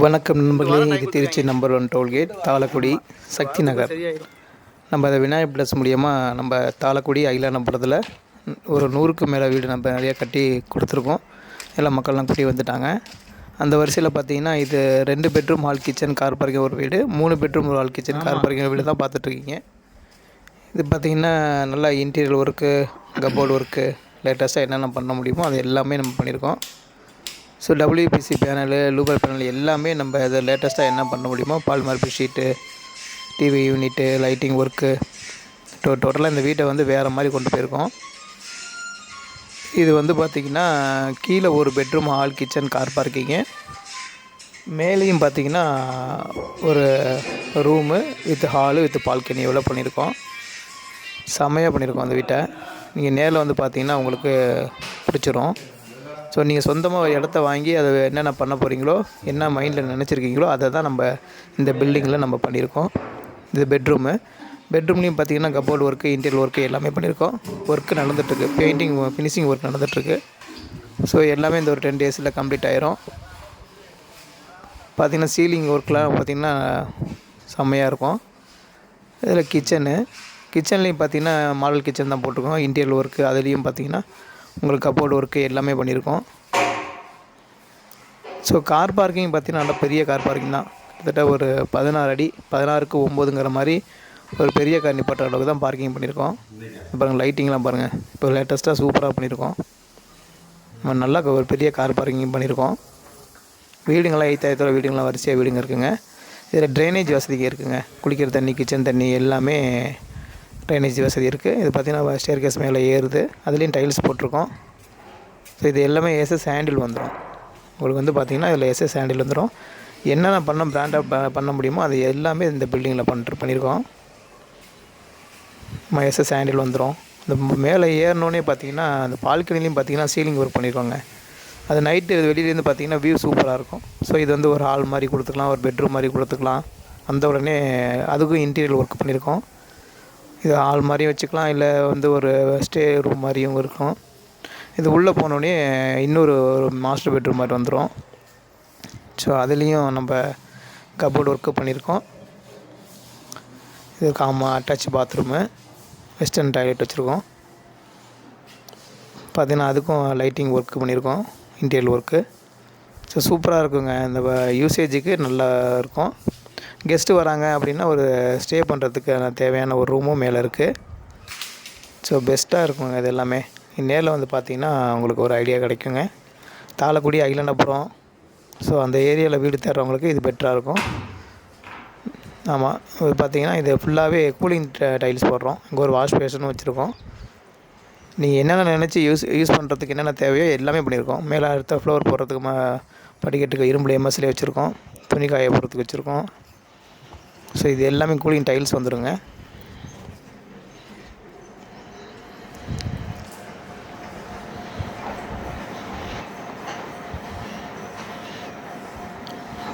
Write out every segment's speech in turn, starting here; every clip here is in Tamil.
வணக்கம் நண்பர்களே, இது திருச்சி நம்பர் 1 டோல்கேட் தாளக்குடி சக்தி நகர். நம்ம அதை விநாயகர் பிளஸ் மூலியமாக நம்ம தாளக்குடி ஐலானபுரத்தில் ஒரு 100க்கு மேலே வீடு நம்ம நிறையா கட்டி கொடுத்துருக்கோம். எல்லா மக்கள்லாம் குடி வந்துட்டாங்க. அந்த வரிசையில் பார்த்தீங்கன்னா இது 2 bedroom hall kitchen car parking ஒரு வீடு, 3 பெட்ரூம் ஒரு ஹால் கிச்சன் கார் பார்க்கிங் வீடு தான் பார்த்துட்ருக்கீங்க. இது பார்த்திங்கன்னா நல்லா இன்டீரியர் ஒர்க்கு, கப்போர்டு ஒர்க்கு, லேட்டஸ்ட்டாக என்னென்ன பண்ண முடியுமோ அது எல்லாமே நம்ம பண்ணியிருக்கோம். ஸோ WPC பேனலு, லூபர் பேனல் எல்லாமே நம்ம இதை லேட்டஸ்ட்டாக என்ன பண்ண முடியுமோ பால் marble sheet, TV unit, lighting work டோட்டலாக இந்த வீட்டை வந்து வேறு மாதிரி கொண்டு போயிருக்கோம். இது வந்து பார்த்திங்கன்னா கீழே ஒரு bedroom hall kitchen car parking, மேலேயும் பார்த்திங்கன்னா ஒரு room with hall with balcony எவ்வளோ பண்ணியிருக்கோம். செம்மையாக பண்ணியிருக்கோம் அந்த வீட்டை. நீங்கள் நேரில் வந்து பார்த்திங்கன்னா உங்களுக்கு பிடிச்சிரும். ஸோ நீங்கள் சொந்தமாக இடத்த வாங்கி அதை என்னென்ன பண்ண போகிறீங்களோ, என்ன மைண்டில் நினச்சிருக்கீங்களோ அதை தான் நம்ம இந்த பில்டிங்கில் நம்ம பண்ணியிருக்கோம். இது பெட்ரூம்லேயும் பார்த்திங்கன்னா கப்போர்டு ஒர்க்கு, இன்டீரியர் ஒர்க்கு எல்லாமே பண்ணியிருக்கோம். ஒர்க்கு நடந்துகிட்ருக்கு, பெயிண்டிங் ஃபினிஷிங் ஒர்க் நடந்துகிட்ருக்கு. ஸோ எல்லாமே இந்த ஒரு 10 டேஸில் கம்ப்ளீட் ஆயிரும். பார்த்திங்கன்னா சீலிங் ஒர்க்லாம் பார்த்திங்கன்னா செம்மையாக இருக்கும். இதில் கிச்சன்லேயும் பார்த்திங்கன்னா மாடல் கிச்சன் தான் போட்டிருக்கோம். இன்டீரியர் ஒர்க்கு அதுலேயும் பார்த்திங்கன்னா உங்களுக்கு கப்போர்டு ஒர்க்கு எல்லாமே பண்ணியிருக்கோம். ஸோ கார் பார்க்கிங் பார்த்திங்கன்னா நல்லா பெரிய கார் பார்க்கிங் தான். கிட்டத்தட்ட ஒரு 16 அடி 16க்கு 9ங்கிற மாதிரி ஒரு பெரிய கார் நிப்பாட்டுற அளவுக்கு தான் பார்க்கிங் பண்ணியிருக்கோம். பாருங்கள், லைட்டிங்லாம் பாருங்கள், இப்போ லேட்டஸ்ட்டாக சூப்பராக பண்ணியிருக்கோம். நம்ம நல்லா ஒரு பெரிய கார் பார்க்கிங் பண்ணியிருக்கோம். வீடுங்கள்லாம் 8,000 வீடுங்கள்லாம் வரிசையாக வீடுங்க இருக்குதுங்க. இதில் ட்ரைனேஜ் வசதிக்கு இருக்குதுங்க. குளிக்கிற தண்ணி, கிச்சன் தண்ணி எல்லாமே ட்ரைனேஜ் வசதி இருக்குது. இது பார்த்திங்கன்னா ஸ்டேர் கேஸ் மேலே ஏறுது, அதுலேயும் டைல்ஸ் போட்டிருக்கோம். ஸோ இது எல்லாமே SS ஹேண்டில் வந்துடும். உங்களுக்கு வந்து பார்த்திங்கன்னா இதில் SS ஹேண்டில் வந்துடும். என்னென்ன பிராண்டாக பண்ண முடியுமோ அது எல்லாமே இந்த பில்டிங்கில் பண்ணியிருக்கோம். SS ஹேண்டில் வந்துடும். இந்த மேலே ஏறினோடனே பார்த்திங்கன்னா அந்த பால்கனிலையும் பார்த்திங்கன்னா சீலிங் ஒர்க் பண்ணியிருக்கோங்க. அது நைட்டு வெளியிலேருந்து பார்த்திங்கன்னா வியூ சூப்பராக இருக்கும். ஸோ இது வந்து ஒரு ஹால் மாதிரி கொடுத்துக்கலாம், ஒரு பெட்ரூம் மாதிரி கொடுத்துக்கலாம். அந்த உடனே அதுக்கும் இன்டீரியர் ஒர்க் பண்ணியிருக்கோம். இது ஹால் மாதிரியும் வச்சுக்கலாம், இல்லை வந்து ஒரு ஸ்டே ரூம் மாதிரியும் இருக்கும். இது உள்ளே போனோடனே இன்னொரு மாஸ்டர் பெட்ரூம் மாதிரி வந்துடும். ஸோ அதுலேயும் நம்ம கப்போர்டு ஒர்க்கு பண்ணியிருக்கோம். இது அட்டாச் பாத்ரூமு, வெஸ்டர்ன் டாய்லெட் வச்சுருக்கோம். பார்த்திங்கன்னா அதுக்கும் லைட்டிங் ஒர்க்கு பண்ணியிருக்கோம், இன்டீரியர் ஒர்க்கு. ஸோ சூப்பராக இருக்குங்க. இந்த யூசேஜுக்கு நல்லா இருக்கும். கெஸ்ட்டு வராங்க அப்படின்னா ஒரு ஸ்டே பண்ணுறதுக்கு தேவையான ஒரு ரூமும் மேலே இருக்குது. ஸோ பெஸ்ட்டாக இருக்குங்க இது எல்லாமே. நேரில் வந்து பார்த்திங்கன்னா உங்களுக்கு ஒரு ஐடியா கிடைக்குங்க. தாளக்குடி ஐலாண்டபுரம், ஸோ அந்த ஏரியாவில் வீடு தேடுறவங்களுக்கு இது பெட்டராக இருக்கும். ஆமாம், இது பார்த்திங்கன்னா இது ஃபுல்லாகவே கூலிங் டைல்ஸ் போடுறோம். இங்கே ஒரு வாஷ் பேஷனும் வச்சுருக்கோம். நீங்கள் என்னென்ன நினச்சி யூஸ் பண்ணுறதுக்கு என்னென்ன தேவையோ எல்லாமே பண்ணியிருக்கோம். மேலே அடுத்த ஃப்ளோர் போடுறதுக்கு படிக்கட்டுக்கு இரும்புல MSலே வச்சுருக்கோம். துணி காய போடுறதுக்கு வச்சுருக்கோம். ஸோ இது எல்லாமே கூலிங் டைல்ஸ் வந்துடுங்க.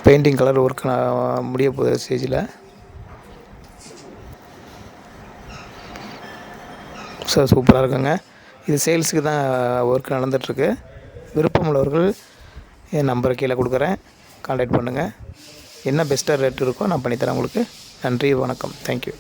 பெயிண்டிங் கலர் ஒர்க் முடிய போகுது ஸ்டேஜில். ஸோ சூப்பராக இருக்குங்க. இது சேல்ஸுக்கு தான் ஒர்க் நடந்துகிட்ருக்கு. விருப்பம் உள்ளவர்கள் என் நம்பரை கீழே கொடுக்குறேன், கான்டாக்ட் பண்ணுங்கள். என்ன பெஸ்ட்டாக ரேட் இருக்கோ நான் பண்ணித்தரேன் உங்களுக்கு. நன்றி, வணக்கம், தேங்க்யூ.